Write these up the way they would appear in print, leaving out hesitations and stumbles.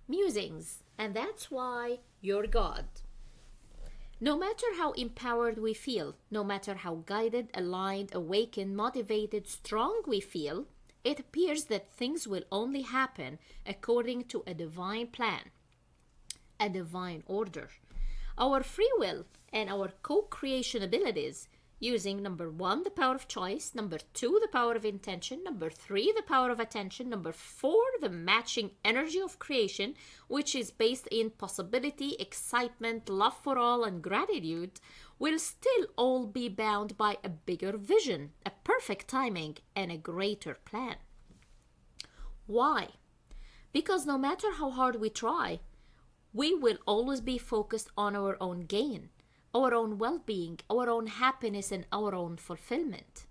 Musings, and that's why you're God. No matter how empowered we feel, no matter how guided, aligned, awakened, motivated, strong we feel, it appears that things will only happen according to a divine plan, a divine order. Our free will and our co creation abilities, using number one, the power of choice, number two, the power of intention, number three, the power of attention, number four, the matching energy of creation, which is based in possibility, excitement, love for all, and gratitude, will still all be bound by a bigger vision, a perfect timing, and a greater plan. Why? Because no matter how hard we try, we will always be focused on our own gain, our own well being, our own happiness, and our own fulfillment.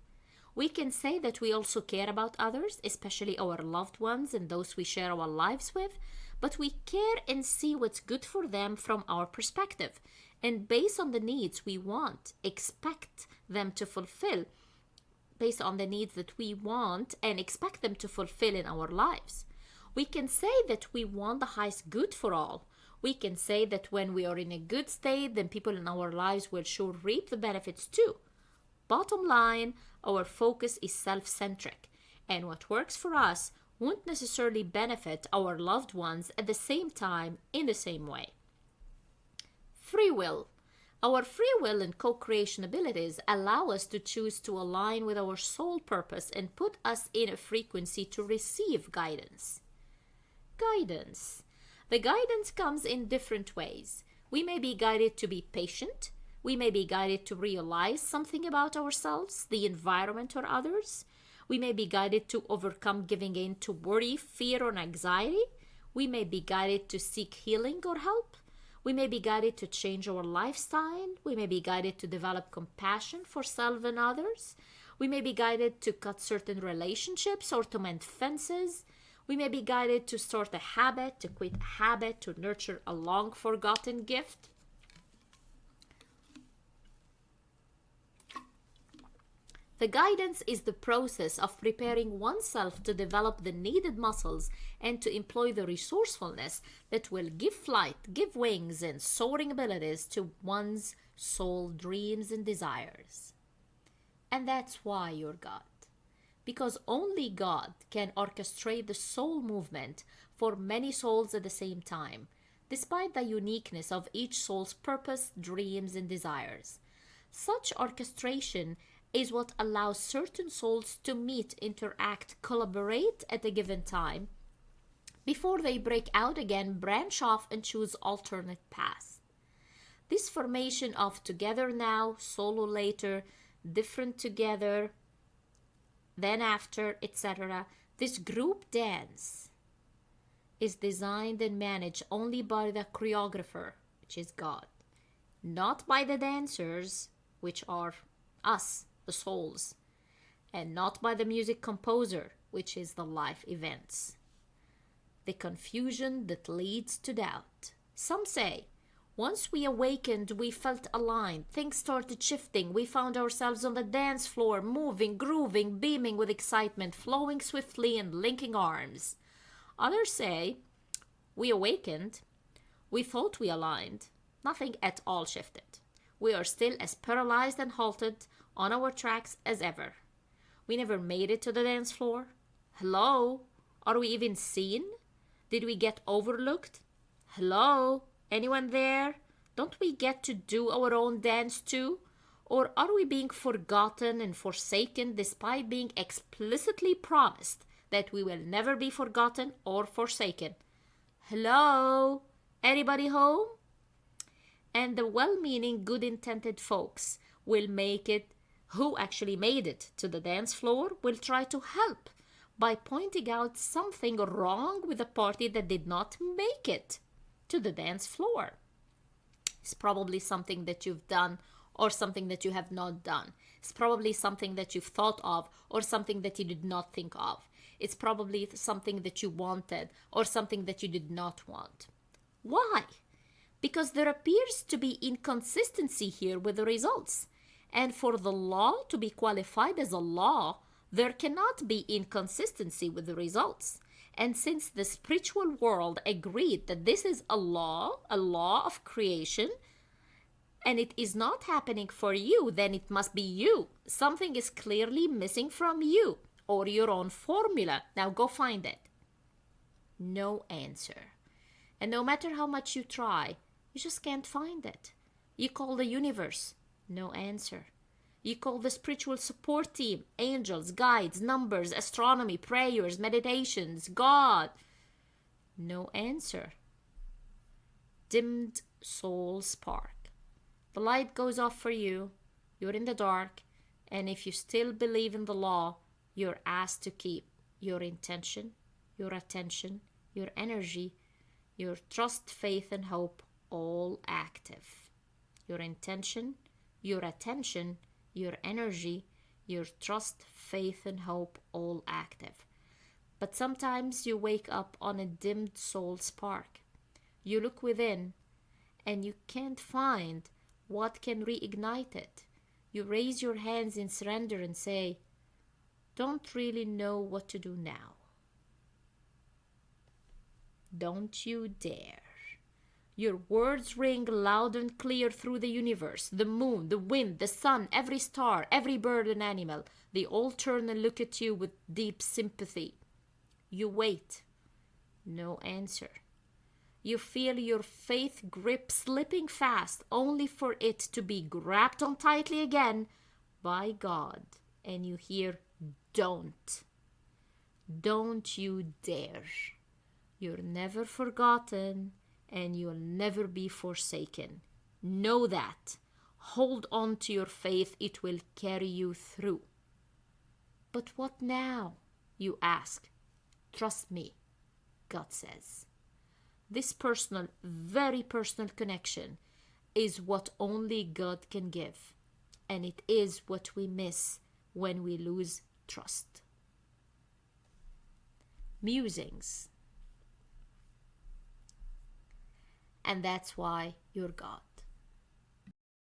We can say that we also care about others, especially our loved ones and those we share our lives with, but we care and see what's good for them from our perspective. And based on the needs we want, expect them to fulfill, based on the needs that we want and expect them to fulfill in our lives. We can say that we want the highest good for all. We can say that when we are in a good state, then people in our lives will sure reap the benefits too. Bottom line, our focus is self-centric, and what works for us won't necessarily benefit our loved ones at the same time in the same way. Free will. Our free will and co-creation abilities allow us to choose to align with our soul purpose and put us in a frequency to receive guidance. Guidance. The guidance comes in different ways. We may be guided to be patient. We may be guided to realize something about ourselves, the environment, or others. We may be guided to overcome giving in to worry, fear, or anxiety. We may be guided to seek healing or help. We may be guided to change our lifestyle. We may be guided to develop compassion for self and others. We may be guided to cut certain relationships or to mend fences. We may be guided to start a habit, to quit a habit, to nurture a long forgotten gift. The guidance is the process of preparing oneself to develop the needed muscles and to employ the resourcefulness that will give flight, give wings, and soaring abilities to one's soul dreams and desires. And that's why you're God. Because only God can orchestrate the soul movement for many souls at the same time, despite the uniqueness of each soul's purpose, dreams, and desires. Such orchestration is what allows certain souls to meet, interact, collaborate at a given time before they break out again, branch off, and choose alternate paths. This formation of together now, solo later, different together, then after, etc., this group dance is designed and managed only by the choreographer, which is God, not by the dancers, which are us, the souls, and not by the music composer, which is the life events. The confusion that leads to doubt. Some say, once we awakened, we felt aligned. Things started shifting. We found ourselves on the dance floor, moving, grooving, beaming with excitement, flowing swiftly and linking arms. Others say, we awakened. We thought we aligned. Nothing at all shifted. We are still as paralyzed and halted on our tracks as ever. We never made it to the dance floor. Hello? Are we even seen? Did we get overlooked? Hello? Anyone there? Don't we get to do our own dance too? Or are we being forgotten and forsaken despite being explicitly promised that we will never be forgotten or forsaken? Hello? Anybody home? And the well-meaning, good-intended folks will make it, who actually made it to the dance floor, will try to help by pointing out something wrong with the party that did not make it to the dance floor. It's probably something that you've done or something that you have not done. It's probably something that you've thought of or something that you did not think of. It's probably something that you wanted or something that you did not want. Why? Because there appears to be inconsistency here with the results. And for the law to be qualified as a law, there cannot be inconsistency with the results. And since the spiritual world agreed that this is a law of creation, and it is not happening for you, then it must be you. Something is clearly missing from you or your own formula. Now go find it. No answer. And no matter how much you try, you just can't find it. You call the universe, no answer. You call the spiritual support team, angels, guides, numbers, astronomy, prayers, meditations, God, no answer. Dimmed soul spark. The light goes off for you, you're in the dark, and if you still believe in the law, you're asked to keep your intention, your attention, your energy, your trust, faith, and hope all active. Your intention, your attention, your energy, your trust, faith, and hope all active. But sometimes you wake up on a dimmed soul spark. You look within and you can't find what can reignite it. You raise your hands in surrender and say, don't really know what to do now. Don't you dare. Your words ring loud and clear through the universe. The moon, the wind, the sun, every star, every bird and animal, they all turn and look at you with deep sympathy. You wait. No answer. You feel your faith grip slipping fast, only for it to be grabbed on tightly again by God. And you hear, don't. Don't you dare. You're never forgotten, and you'll never be forsaken. Know that. Hold on to your faith. It will carry you through. But what now? You ask. Trust me, God says. This personal, very personal connection is what only God can give. And it is what we miss when we lose trust. Musings. And that's why you're God.